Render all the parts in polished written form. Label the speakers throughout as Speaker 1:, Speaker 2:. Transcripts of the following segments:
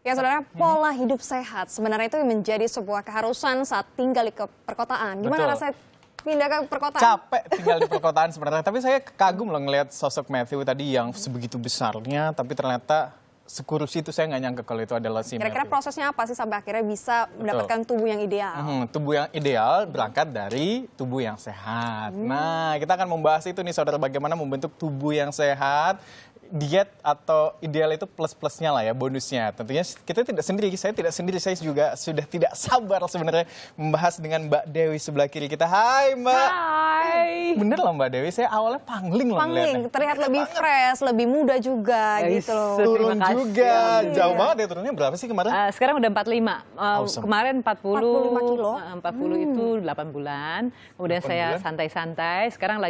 Speaker 1: Ya saudara, pola hidup sehat sebenarnya itu menjadi sebuah keharusan saat tinggal di perkotaan. Gimana rasanya pindah ke perkotaan?
Speaker 2: Capek tinggal di perkotaan sebenarnya, tapi saya kagum loh ngelihat sosok Matthew tadi yang sebegitu besarnya, tapi ternyata sekurus itu. Saya nggak nyangka kalau itu adalah si
Speaker 1: Kira-kira
Speaker 2: Matthew.
Speaker 1: prosesnya apa sih sampai akhirnya bisa mendapatkan tubuh yang ideal?
Speaker 2: Tubuh yang ideal berangkat dari tubuh yang sehat. Nah, kita akan membahas itu nih saudara, bagaimana membentuk tubuh yang sehat. Diet atau ideal itu plus-plusnya lah ya, bonusnya. Tentunya kita tidak sendiri, saya tidak sendiri, saya juga sudah tidak sabar sebenarnya membahas dengan Mbak Dewi sebelah kiri kita. Hai Mbak.
Speaker 3: Hai.
Speaker 2: Bener loh Mbak Dewi, saya awalnya pangling loh
Speaker 1: Pangling,
Speaker 2: ngeliatnya.
Speaker 1: terlihat lebih fresh, lebih muda juga gitu loh.
Speaker 2: Turun
Speaker 3: Terima kasih.
Speaker 2: juga,
Speaker 1: Iya.
Speaker 2: jauh banget ya turunnya, berapa sih kemarin?
Speaker 3: Sekarang udah 45.
Speaker 2: Awesome.
Speaker 3: Kemarin
Speaker 1: 45 kilo.
Speaker 3: 40 itu 8 bulan. Kemudian
Speaker 2: 8
Speaker 3: saya
Speaker 2: bulan.
Speaker 3: santai-santai. Sekarang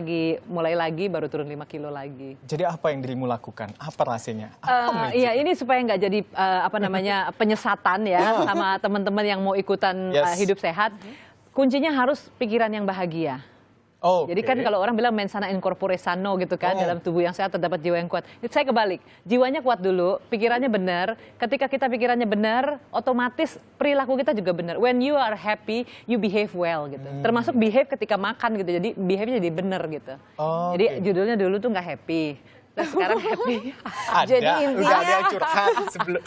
Speaker 3: mulai lagi baru turun 5 kilo lagi.
Speaker 2: Jadi apa yang dirimu lakukan? Apa rasanya?
Speaker 3: Iya, ini supaya nggak jadi penyesatan ya sama teman-teman yang mau ikutan
Speaker 2: Yes.
Speaker 3: hidup sehat. Kuncinya harus pikiran yang bahagia.
Speaker 2: Oh,
Speaker 3: Jadi kan kalau orang bilang mens sana in corpore sano gitu kan, dalam tubuh yang sehat terdapat jiwa yang kuat. Saya kebalik, jiwanya kuat dulu, pikirannya benar. Ketika kita pikirannya benar, otomatis perilaku kita juga benar. When you are happy, you behave well gitu. Termasuk behave ketika makan gitu. Jadi behave-nya jadi benar gitu.
Speaker 2: Oh,
Speaker 3: Jadi
Speaker 2: oke.
Speaker 3: judulnya dulu tuh nggak happy. Terus sekarang happy.
Speaker 2: ada,
Speaker 1: Jadi intinya-
Speaker 2: udah ada yang curhat.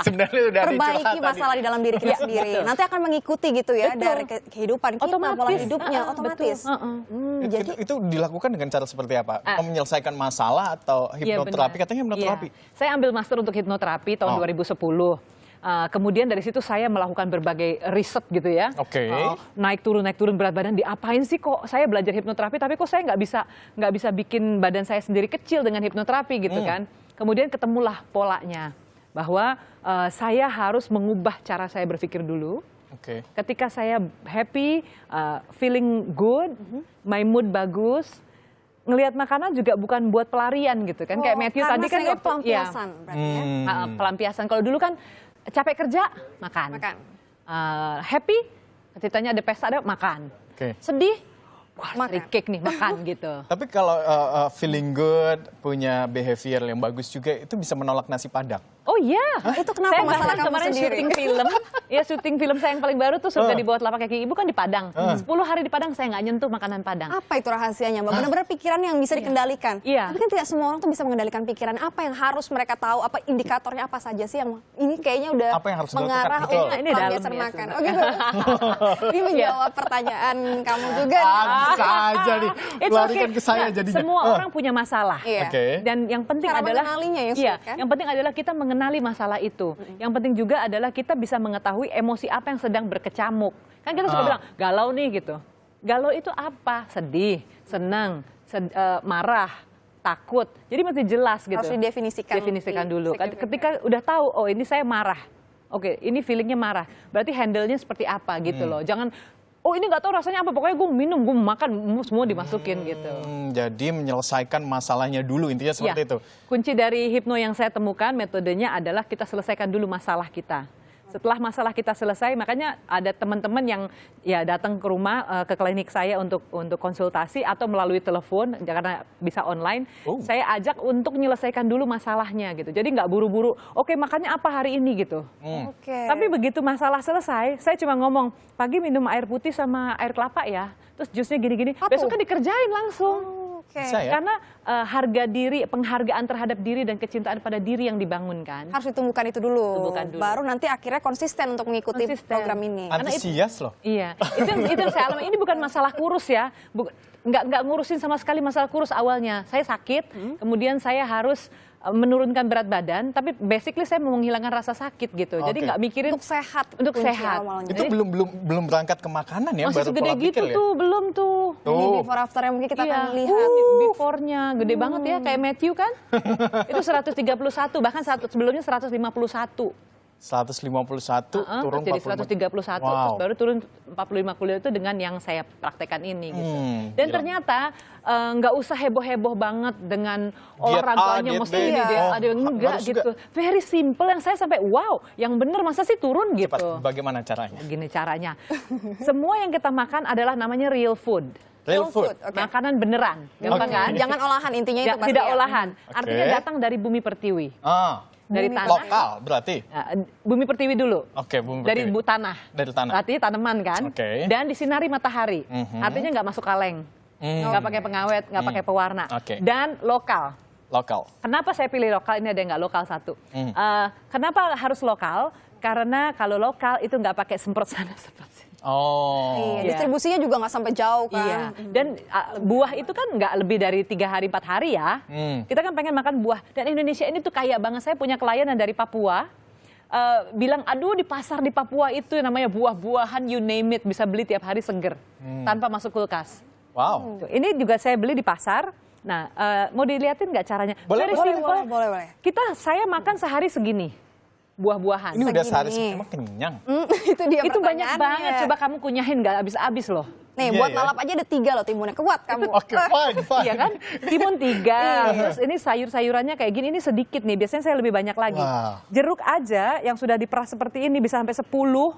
Speaker 2: Sebenarnya udah ada yang curhat
Speaker 1: Perbaiki
Speaker 2: tadi.
Speaker 1: masalah di dalam diri kita
Speaker 3: Iya,
Speaker 1: sendiri.
Speaker 3: betul.
Speaker 1: Nanti akan mengikuti gitu ya
Speaker 3: Betul.
Speaker 1: dari kehidupan kita, pola
Speaker 3: Otomatis.
Speaker 1: hidupnya otomatis.
Speaker 3: Betul.
Speaker 1: Jadi
Speaker 2: Itu dilakukan dengan cara seperti apa? Menyelesaikan masalah atau
Speaker 3: Iya,
Speaker 2: hipnoterapi?
Speaker 3: benar.
Speaker 2: Katanya hipnoterapi.
Speaker 3: Iya. Saya ambil master untuk hipnoterapi tahun 2010. Kemudian dari situ saya melakukan berbagai riset gitu ya.
Speaker 2: Oke.
Speaker 3: Naik turun berat badan. Diapain sih kok saya belajar hipnoterapi tapi kok saya nggak bisa bikin badan saya sendiri kecil dengan hipnoterapi gitu kan. Kemudian ketemulah polanya bahwa saya harus mengubah cara saya berpikir dulu.
Speaker 2: Oke.
Speaker 3: Ketika saya happy, feeling good, my mood bagus, ngelihat makanan juga bukan buat pelarian gitu kan. Kayak Matthew
Speaker 1: karena
Speaker 3: tadi kan
Speaker 1: sering
Speaker 3: waktu-
Speaker 1: pelampiasan berarti ya.
Speaker 3: pelampiasan. Kalau dulu kan capek kerja, makan.
Speaker 1: Makan.
Speaker 3: Happy, ceritanya ada pesta, ada makan.
Speaker 2: Oke.
Speaker 3: Sedih, wah
Speaker 1: Makan.
Speaker 3: cari cake nih, makan gitu.
Speaker 2: Tapi kalau feeling good, punya behavior yang bagus juga, itu bisa menolak nasi Padang.
Speaker 3: Oh iya,
Speaker 1: Itu kenapa
Speaker 3: saya
Speaker 1: masalah
Speaker 3: bahkan
Speaker 1: kamu
Speaker 3: kemarin
Speaker 1: sendiri?
Speaker 3: syuting film, ya syuting film saya yang paling baru tuh Surga di Bawah Telapak Kaki Ibu kan di Padang. 10 hari di Padang saya nggak nyentuh makanan Padang.
Speaker 1: Apa itu rahasianya, Mbak? Benar-benar pikiran yang bisa dikendalikan.
Speaker 3: Iya.
Speaker 1: Tapi kan tidak semua orang tuh bisa mengendalikan pikiran. Apa yang harus mereka tahu? Apa indikatornya apa saja sih yang ini kayaknya udah
Speaker 2: Apa yang harus dilakukan?
Speaker 1: mengarah
Speaker 2: Betul.
Speaker 1: untuk
Speaker 3: Ini dalam
Speaker 1: pelampiasan
Speaker 3: ya,
Speaker 1: makan.
Speaker 3: sebenarnya.
Speaker 1: Oh gitu. Ini menjawab pertanyaan kamu juga. nih.
Speaker 2: Bisa aja nih,
Speaker 3: It's
Speaker 2: larikan
Speaker 3: okay.
Speaker 2: ke saya
Speaker 3: Nah,
Speaker 2: jadinya.
Speaker 3: Semua orang punya masalah.
Speaker 1: Iya.
Speaker 2: Oke.
Speaker 3: Dan yang penting
Speaker 1: Cara
Speaker 3: adalah
Speaker 1: mengenalinya yang
Speaker 3: iya,
Speaker 1: sulit, kan?
Speaker 3: yang penting adalah kita mengenali masalah itu. Yang penting juga adalah kita bisa mengetahui emosi apa yang sedang berkecamuk. Kan kita suka bilang galau nih gitu. Galau itu apa? Sedih, senang, marah, takut. Jadi mesti jelas gitu.
Speaker 1: Harus didefinisikan.
Speaker 3: Definisikan dulu.
Speaker 1: Signifikan.
Speaker 3: Ketika udah tahu, oh ini saya marah. Oke, ini feelingnya marah. Berarti handle-nya seperti apa gitu loh. Jangan, oh ini nggak tahu rasanya apa. Pokoknya gue minum, gue makan, semua dimasukin gitu.
Speaker 2: Jadi menyelesaikan masalahnya dulu, intinya seperti
Speaker 3: Ya,
Speaker 2: itu.
Speaker 3: kunci dari hipno yang saya temukan metodenya adalah kita selesaikan dulu masalah kita. Setelah masalah kita selesai, makanya ada teman-teman yang ya datang ke rumah, ke klinik saya untuk konsultasi atau melalui telepon karena bisa online. Saya ajak untuk menyelesaikan dulu masalahnya gitu. Jadi nggak buru-buru. Oke, makannya apa hari ini gitu.
Speaker 1: Oke.
Speaker 3: Tapi begitu masalah selesai, saya cuma ngomong pagi minum air putih sama air kelapa ya. Terus jusnya gini-gini.
Speaker 1: Apa tuh?
Speaker 3: Besoknya dikerjain langsung.
Speaker 1: Oke.
Speaker 2: Bisa ya?
Speaker 3: Karena harga diri, penghargaan terhadap diri dan kecintaan pada diri yang dibangunkan.
Speaker 1: Harus ditumbuhkan itu dulu.
Speaker 3: Tumbuhkan dulu.
Speaker 1: Baru nanti akhirnya konsisten untuk mengikuti
Speaker 3: Konsisten.
Speaker 1: program ini.
Speaker 2: Antusias loh.
Speaker 3: Iya, itu yang saya alami. Ini bukan masalah kurus ya, nggak ngurusin sama sekali masalah kurus awalnya. Saya sakit, kemudian saya harus menurunkan berat badan, tapi basically saya mau menghilangkan rasa sakit gitu. Jadi
Speaker 2: Oke.
Speaker 3: nggak mikirin
Speaker 1: Untuk sehat.
Speaker 3: Untuk
Speaker 1: kunci
Speaker 3: sehat.
Speaker 1: awalnya.
Speaker 2: Itu belum berangkat ke makanan ya,
Speaker 3: masih
Speaker 2: baru
Speaker 3: segede
Speaker 2: pola
Speaker 3: gitu
Speaker 2: pikir ya?
Speaker 3: tuh, belum tuh.
Speaker 1: Ini before after yang mungkin kita akan lihat.
Speaker 3: Before-nya gede banget ya, kayak Matthew kan. Itu 131, bahkan sebelumnya 151.
Speaker 2: 151 turun
Speaker 3: jadi
Speaker 2: 40.
Speaker 3: 131, terus baru turun 45 kilo itu dengan yang saya praktekkan ini gitu. Dan
Speaker 2: gila.
Speaker 3: ternyata nggak usah heboh-heboh banget dengan olahraganya
Speaker 2: diet
Speaker 3: mesti
Speaker 2: B.
Speaker 3: ini dia,
Speaker 2: Oh,
Speaker 3: ada yang enggak
Speaker 2: harus
Speaker 3: gitu. Very simple yang saya sampai wow, yang bener masa sih turun
Speaker 2: Cepat,
Speaker 3: gitu.
Speaker 2: bagaimana caranya?
Speaker 3: Gini caranya. Semua yang kita makan adalah namanya real food.
Speaker 2: Real food.
Speaker 1: Oke.
Speaker 3: Makanan beneran, gampang
Speaker 2: Oke.
Speaker 3: kan?
Speaker 1: Jangan olahan intinya itu pasti
Speaker 3: Tidak
Speaker 1: ya.
Speaker 3: olahan. Artinya
Speaker 2: Oke.
Speaker 3: datang dari bumi pertiwi.
Speaker 2: Ah,
Speaker 3: dari
Speaker 1: Bumi
Speaker 3: tanah.
Speaker 2: Lokal berarti.
Speaker 3: Bumi pertiwi dulu.
Speaker 2: Oke, bumi
Speaker 3: Dari
Speaker 2: pertiwi.
Speaker 3: tanah.
Speaker 2: Dari tanah.
Speaker 3: Artinya tanaman kan.
Speaker 2: Oke.
Speaker 3: Dan disinari matahari. Artinya nggak masuk kaleng. Nggak pakai pengawet, nggak pakai pewarna.
Speaker 2: Oke.
Speaker 3: Dan lokal.
Speaker 2: Lokal.
Speaker 3: Kenapa saya pilih lokal? Ini ada yang nggak lokal satu. Kenapa harus lokal? Karena kalau lokal itu nggak pakai semprot sana semprot sini.
Speaker 2: Oh.
Speaker 1: Iya, distribusinya juga nggak sampai jauh kan.
Speaker 3: Iya. Dan buah itu kan nggak lebih dari 3 hari 4 hari ya. Kita kan pengen makan buah. Dan Indonesia ini tuh kaya banget. Saya punya klien yang dari Papua. Bilang, aduh di pasar di Papua itu yang namanya buah-buahan you name it. Bisa beli tiap hari seger. Tanpa masuk kulkas.
Speaker 2: Wow.
Speaker 3: Tuh, ini juga saya beli di pasar. Nah, mau dilihatin nggak caranya?
Speaker 2: Boleh,
Speaker 3: Very
Speaker 2: boleh,
Speaker 3: simple.
Speaker 1: boleh.
Speaker 3: Saya makan sehari segini. Buah-buahan.
Speaker 2: Ini udah sehari
Speaker 1: Segini.
Speaker 2: emang kenyang.
Speaker 1: Itu dia
Speaker 3: Itu banyak
Speaker 1: pertanyaannya.
Speaker 3: banget. Coba kamu kunyahin nggak habis-habis loh.
Speaker 1: Nih,
Speaker 2: Iya,
Speaker 1: buat
Speaker 2: ya.
Speaker 1: lalap aja ada 3 loh timunnya. Kuat kamu.
Speaker 2: Oke, fine.
Speaker 3: Iya kan? Timun 3. Terus ini sayur-sayurannya kayak gini, ini sedikit nih. Biasanya saya lebih banyak lagi.
Speaker 2: Wow.
Speaker 3: Jeruk aja yang sudah diperas seperti ini bisa sampai 10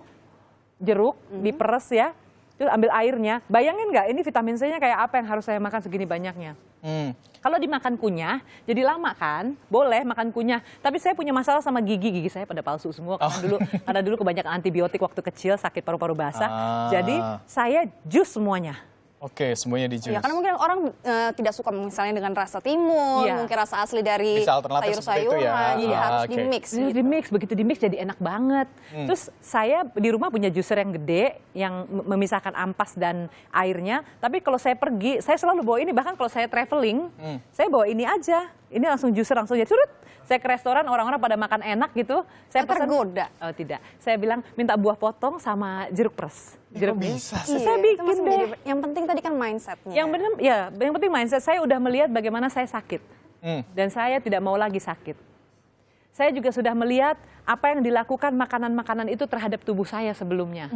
Speaker 3: jeruk diperes ya. Terus ambil airnya. Bayangin nggak ini vitamin C-nya kayak apa yang harus saya makan segini banyaknya? Kalau dimakan kunyah, jadi lama kan? Boleh makan kunyah. Tapi saya punya masalah sama gigi saya pada palsu semua. Karena dulu kebanyakan antibiotik waktu kecil, sakit paru-paru basah. Jadi saya jus semuanya.
Speaker 2: Oke, semuanya di jus.
Speaker 1: Ya, karena mungkin orang tidak suka misalnya dengan rasa timun,
Speaker 3: Iya.
Speaker 1: mungkin rasa asli dari
Speaker 2: Bisa alternatif seperti itu ya.
Speaker 1: sayur-sayuran, jadi harus
Speaker 2: Oke.
Speaker 1: di-mix.
Speaker 3: Ini di-mix, begitu di-mix jadi enak banget. Terus saya di rumah punya juicer yang gede, yang memisahkan ampas dan airnya. Tapi kalau saya pergi, saya selalu bawa ini. Bahkan kalau saya traveling, saya bawa ini aja. Ini langsung juicer, langsung jadi surut. Saya ke restoran, orang-orang pada makan enak gitu. Saya pesan,
Speaker 1: Tergoda.
Speaker 3: oh tidak. Saya bilang minta buah potong sama jeruk peres. Jeruk
Speaker 2: bisa
Speaker 3: Terus
Speaker 1: Iya,
Speaker 3: saya
Speaker 1: itu
Speaker 3: bikin
Speaker 1: masih
Speaker 3: deh.
Speaker 1: menjadi- yang penting tadi kan mindsetnya.
Speaker 3: Yang benar, ya, yang penting mindset. Saya udah melihat bagaimana saya sakit. Dan saya tidak mau lagi sakit. Saya juga sudah melihat apa yang dilakukan makanan-makanan itu terhadap tubuh saya sebelumnya.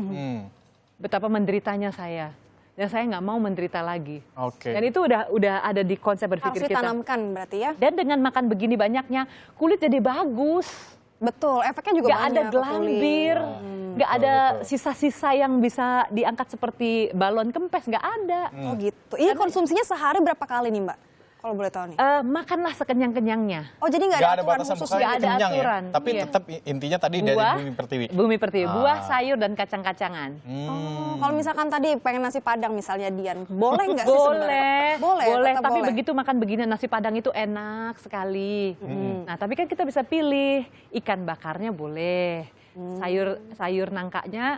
Speaker 3: Betapa menderitanya saya. Dan saya nggak mau menderita lagi.
Speaker 2: Oke.
Speaker 3: Dan itu udah ada di konsep
Speaker 1: harus
Speaker 3: berpikir kita.
Speaker 1: ditanamkan berarti ya.
Speaker 3: Dan dengan makan begini banyaknya, kulit jadi bagus.
Speaker 1: Betul, efeknya juga
Speaker 3: Nggak
Speaker 1: banyak.
Speaker 3: ada
Speaker 1: ke
Speaker 3: gelambir,
Speaker 1: kulit.
Speaker 3: nggak ada sisa-sisa yang bisa diangkat seperti balon kempes, nggak ada.
Speaker 1: Oh gitu. Ini konsumsinya sehari berapa kali nih Mbak? Kalau boleh tahu nih.
Speaker 3: Makanlah sekenyang-kenyangnya.
Speaker 1: Oh jadi nggak
Speaker 2: Nggak
Speaker 1: ada
Speaker 2: ada
Speaker 1: aturan
Speaker 2: batasan
Speaker 1: khusus
Speaker 2: pokoknya
Speaker 3: nggak ada
Speaker 2: kenyang
Speaker 3: aturan,
Speaker 2: ya. Tapi
Speaker 3: iya.
Speaker 2: tetap intinya tadi dari bumi pertiwi.
Speaker 3: Bumi pertiwi, buah, sayur, dan kacang-kacangan.
Speaker 1: Oh, kalau misalkan tadi pengen nasi padang misalnya Dian, boleh nggak sih sebenarnya?
Speaker 3: Boleh.
Speaker 1: tetap
Speaker 3: Tapi
Speaker 1: boleh.
Speaker 3: begitu makan begini nasi padang itu enak sekali. Nah, tapi kan kita bisa pilih ikan bakarnya boleh, sayur nangkanya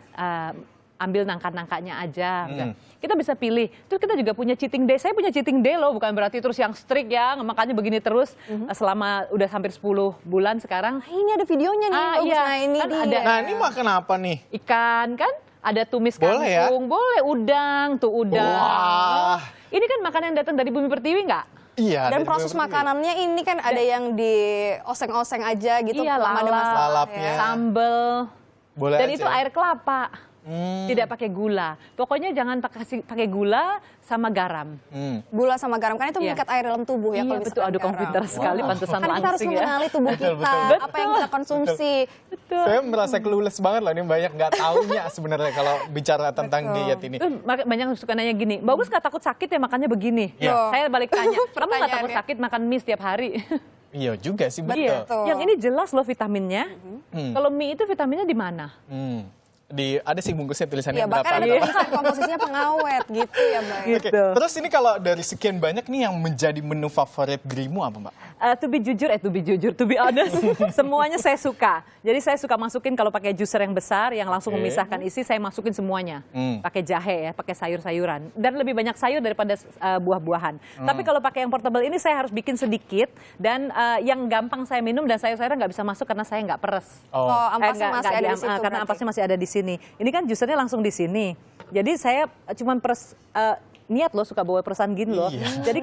Speaker 3: ambil nangka-nangkanya aja. Udah. Kita bisa pilih. Terus kita juga punya cheating day. Saya punya cheating day loh, bukan berarti terus yang strict ya, makannya begini terus selama udah hampir 10 bulan sekarang.
Speaker 1: Nah, ini ada videonya nih, bagus.
Speaker 3: Iya.
Speaker 1: Nah ini
Speaker 3: Kan
Speaker 1: dia.
Speaker 3: ada-
Speaker 2: Nah, ini makan apa nih?
Speaker 3: Ikan kan, ada tumis
Speaker 2: Boleh ya?
Speaker 3: kangkung, boleh udang, tuh udang.
Speaker 2: Wah.
Speaker 3: Ini kan makanan yang datang dari bumi pertiwi nggak?
Speaker 2: Iya.
Speaker 1: Dan
Speaker 2: dari
Speaker 1: proses
Speaker 2: bumi pertiwi.
Speaker 1: makanannya ini kan ada yang di oseng-oseng aja gitu.
Speaker 3: Iya,
Speaker 1: belum ada
Speaker 3: lalap.
Speaker 1: masalah
Speaker 2: Lalapnya.
Speaker 1: ya.
Speaker 3: Sambel.
Speaker 2: Boleh
Speaker 3: Dan
Speaker 2: aja
Speaker 3: itu
Speaker 2: ya?
Speaker 3: air kelapa. Tidak pakai gula. Pokoknya jangan pakai gula sama garam.
Speaker 1: Gula sama garam, kan itu
Speaker 3: Iya.
Speaker 1: mengikat air dalam tubuh ya.
Speaker 3: Iya
Speaker 1: kalau
Speaker 3: betul,
Speaker 1: misalkan
Speaker 3: aduh kamu
Speaker 1: garam.
Speaker 3: pintar sekali, pantesan
Speaker 1: Kan kita harus
Speaker 3: langsing ya.
Speaker 1: mengenali tubuh kita,
Speaker 2: betul.
Speaker 1: apa yang kita konsumsi.
Speaker 3: Betul.
Speaker 2: Saya merasa clueless banget loh, ini banyak nggak taunya sebenarnya kalau bicara tentang
Speaker 1: Betul.
Speaker 2: diet ini.
Speaker 3: Terus banyak yang suka nanya gini, bagus nggak takut sakit ya makannya begini?
Speaker 2: Iya.
Speaker 3: Saya balik tanya, kamu nggak takut
Speaker 1: Pertanyaannya.
Speaker 3: sakit makan mie setiap hari?
Speaker 2: Iya juga sih,
Speaker 3: Iya.
Speaker 2: betul.
Speaker 3: Yang ini jelas loh vitaminnya. Kalau mie itu vitaminnya di mana?
Speaker 2: Ada sih bungkusnya tulisannya
Speaker 1: Iya, bahkan ada
Speaker 2: berapa.
Speaker 1: tulisan komposisinya pengawet gitu ya Mbak.
Speaker 3: Gitu.
Speaker 2: Oke, terus ini kalau dari sekian banyak nih yang menjadi menu favorit dirimu apa, Mbak?
Speaker 3: To be honest, semuanya saya suka. Jadi saya suka masukin kalau pakai juicer yang besar, yang langsung
Speaker 2: Oke.
Speaker 3: memisahkan isi, saya masukin semuanya. Pakai jahe ya, pakai sayur-sayuran. Dan lebih banyak sayur daripada buah-buahan. Tapi kalau pakai yang portable ini saya harus bikin sedikit. Dan yang gampang saya minum dan sayur-sayuran nggak bisa masuk karena saya nggak peres.
Speaker 1: Oh, ampasnya masih ada di situ
Speaker 3: karena
Speaker 1: berarti.
Speaker 3: ampasnya masih ada di sini. Ini kan juicernya langsung di sini. Jadi saya cuman peres niat loh suka bawa peresan gini loh.
Speaker 2: Iya.
Speaker 3: Jadi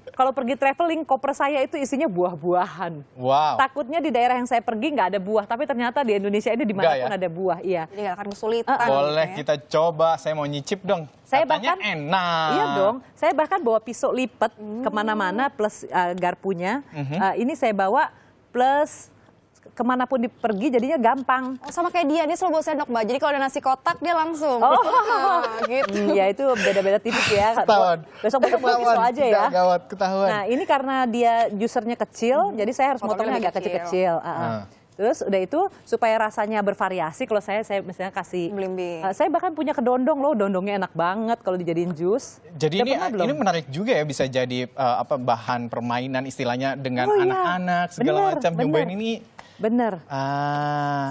Speaker 3: kalau pergi traveling, koper saya itu isinya buah-buahan.
Speaker 2: Wow.
Speaker 3: Takutnya di daerah yang saya pergi nggak ada buah, tapi ternyata di Indonesia ini dimanapun
Speaker 2: Nggak ya?
Speaker 3: ada buah. Iya.
Speaker 1: Jadi nggak akan kesulitan.
Speaker 2: Boleh
Speaker 1: gitu ya.
Speaker 2: kita coba, saya mau nyicip dong.
Speaker 3: Saya
Speaker 2: Katanya
Speaker 3: bahkan-
Speaker 2: enak.
Speaker 3: Iya dong, saya bahkan bawa pisau lipat kemana-mana plus garpunya. Ini saya bawa plus kemanapun pergi jadinya gampang.
Speaker 1: Oh, sama kayak dia selalu bawa sendok Mbak. Jadi kalau ada nasi kotak dia langsung.
Speaker 3: Oh,
Speaker 1: gitu.
Speaker 3: Ya itu beda-beda tipis ya.
Speaker 2: Ketahuan.
Speaker 3: Besok-besok pisau aja ya.
Speaker 2: Gawat, ketahuan.
Speaker 3: Nah ini karena dia juicernya kecil, jadi saya harus
Speaker 1: Potongnya
Speaker 3: motongnya agak
Speaker 1: lebih
Speaker 3: kecil-kecil. Terus udah itu supaya rasanya bervariasi. Kalau saya misalnya kasih,
Speaker 1: Belimbing.
Speaker 3: saya bahkan punya kedondong loh, dondongnya enak banget kalau dijadiin jus.
Speaker 2: Jadi
Speaker 3: Udah pernah belum?
Speaker 2: ini menarik juga ya, bisa jadi bahan permainan istilahnya dengan
Speaker 3: Oh, iya.
Speaker 2: anak-anak segala
Speaker 3: Bener,
Speaker 2: macam. Nyobain
Speaker 3: bener.
Speaker 2: ini.
Speaker 3: Bener.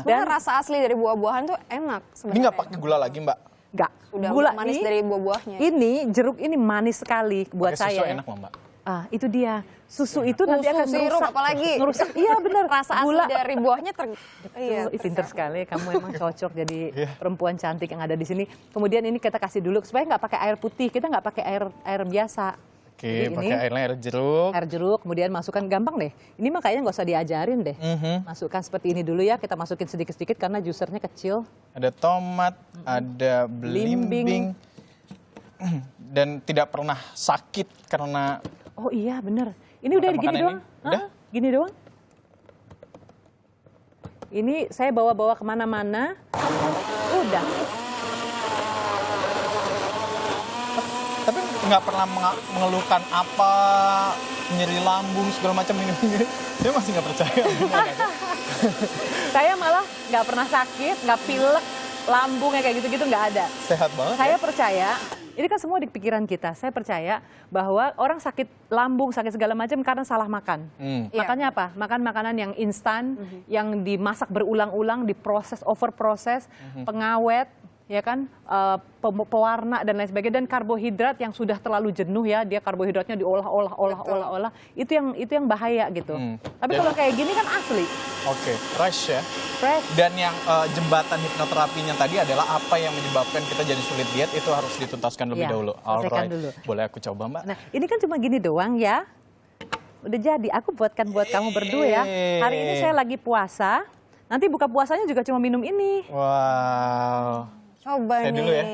Speaker 1: Sebenarnya rasa asli dari buah-buahan tuh enak sebenarnya.
Speaker 2: Ini nggak pakai gula lagi, Mbak?
Speaker 3: Enggak.
Speaker 1: Udah
Speaker 3: Gula
Speaker 1: manis
Speaker 3: nih,
Speaker 1: dari buah-buahnya.
Speaker 3: ini jeruk ini manis sekali buat
Speaker 2: Pakai susu
Speaker 3: saya.
Speaker 2: enak loh, Mbak.
Speaker 3: Itu dia. Susu itu nanti
Speaker 1: Susu,
Speaker 3: akan
Speaker 1: sirup,
Speaker 3: ngerusak.
Speaker 1: apalagi.
Speaker 3: Ngerusak. Iya bener.
Speaker 1: Rasa asli dari buahnya
Speaker 3: Iya, pinter sekali. Kamu emang cocok jadi perempuan cantik yang ada di sini. Kemudian ini kita kasih dulu supaya nggak pakai air putih. Kita nggak pakai air biasa.
Speaker 2: Oke,
Speaker 3: Jadi ini
Speaker 2: pakai air jeruk.
Speaker 3: air jeruk, kemudian masukkan gampang deh. Ini mah kayaknya nggak usah diajarin deh. Masukkan seperti ini dulu ya. Kita masukin sedikit-sedikit karena juicernya kecil.
Speaker 2: Ada tomat, ada belimbing. Dan tidak pernah sakit karena
Speaker 3: Oh iya bener. Ini udah
Speaker 2: Makan
Speaker 3: gini
Speaker 2: makanan
Speaker 3: doang.
Speaker 2: ini? Udah?
Speaker 3: Gini doang. Ini saya bawa-bawa kemana-mana. Udah.
Speaker 2: tapi nggak pernah mengeluhkan apa, nyeri lambung segala macam ini. Saya masih nggak percaya.
Speaker 3: Saya malah nggak pernah sakit, nggak pilek, lambungnya kayak gitu-gitu nggak ada.
Speaker 2: Sehat banget.
Speaker 3: Saya percaya, ini kan semua di pikiran kita. Saya percaya bahwa orang sakit lambung, sakit segala macam karena salah makan. Makannya apa? Makan makanan yang instan, yang dimasak berulang-ulang, diproses, overproses, pengawet, ya kan, pewarna dan lain sebagainya, dan karbohidrat yang sudah terlalu jenuh ya, dia karbohidratnya diolah-olah, itu yang bahaya gitu. Tapi kalau kayak gini kan asli.
Speaker 2: Oke, fresh ya.
Speaker 3: Fresh.
Speaker 2: Dan yang jembatan hipnoterapinya tadi adalah apa yang menyebabkan kita jadi sulit diet, itu harus dituntaskan lebih
Speaker 3: Iya,
Speaker 2: dahulu.
Speaker 3: selesaikan dulu.
Speaker 2: Boleh aku coba, Mbak?
Speaker 3: Nah, ini kan cuma gini doang ya. Udah jadi, aku buatkan buat kamu berdua ya. Hari ini saya lagi puasa, nanti buka puasanya juga cuma minum ini.
Speaker 2: Wow.
Speaker 1: Coba
Speaker 2: Saya
Speaker 1: nih.
Speaker 2: dulu ya.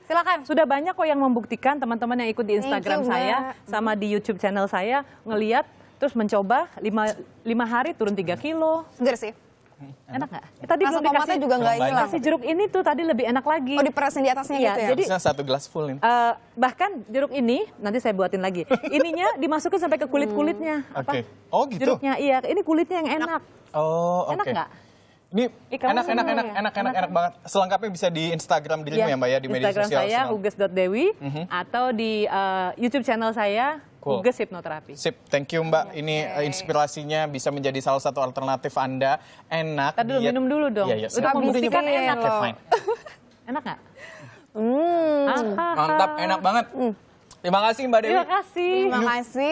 Speaker 1: Silakan.
Speaker 3: Sudah banyak kok yang membuktikan, teman-teman yang ikut di Instagram
Speaker 1: Thank you,
Speaker 3: saya,
Speaker 1: Mbak.
Speaker 3: sama di YouTube channel saya, ngeliat, terus mencoba 5 hari turun 3 kilo.
Speaker 1: Seger sih.
Speaker 3: Enak nggak? Tadi
Speaker 1: Rasa
Speaker 3: belum
Speaker 1: tomatnya
Speaker 3: dikasih,
Speaker 1: juga nggak
Speaker 2: Belum
Speaker 1: hilang.
Speaker 3: kasih jeruk ini tuh tadi lebih enak lagi.
Speaker 1: Oh, diperasin di atasnya
Speaker 3: Iya,
Speaker 1: gitu ya?
Speaker 3: jadi
Speaker 2: Bisa 1 gelas full nih.
Speaker 3: bahkan jeruk ini, nanti saya buatin lagi. Ininya dimasukin sampai ke kulit-kulitnya.
Speaker 2: Oke. Oh gitu?
Speaker 3: Jeruknya, iya. Ini kulitnya yang enak.
Speaker 2: Oh, oke.
Speaker 3: Enak nggak?
Speaker 2: Ini
Speaker 3: kamu seneng ya?
Speaker 2: enak banget. Selengkapnya bisa di Instagram dirimu ya, Mbak ya, di media
Speaker 3: Instagram
Speaker 2: sosial.
Speaker 3: saya huges.dewi atau di YouTube channel saya
Speaker 2: Cool.
Speaker 3: Huges Hipnoterapi.
Speaker 2: Sip, thank you Mbak. Ini inspirasinya bisa menjadi salah satu alternatif Anda. Enak.
Speaker 3: Tadi dulu
Speaker 2: diet.
Speaker 3: minum dulu dong.
Speaker 2: Iya, iya.
Speaker 3: Udah
Speaker 2: siap.
Speaker 3: membuktikan
Speaker 1: Habisin
Speaker 3: enak.
Speaker 2: Oke, fine.
Speaker 3: Enak nggak?
Speaker 2: Mantap, enak banget. Terima kasih Mbak Dewi.
Speaker 3: Terima kasih.
Speaker 1: Terima kasih.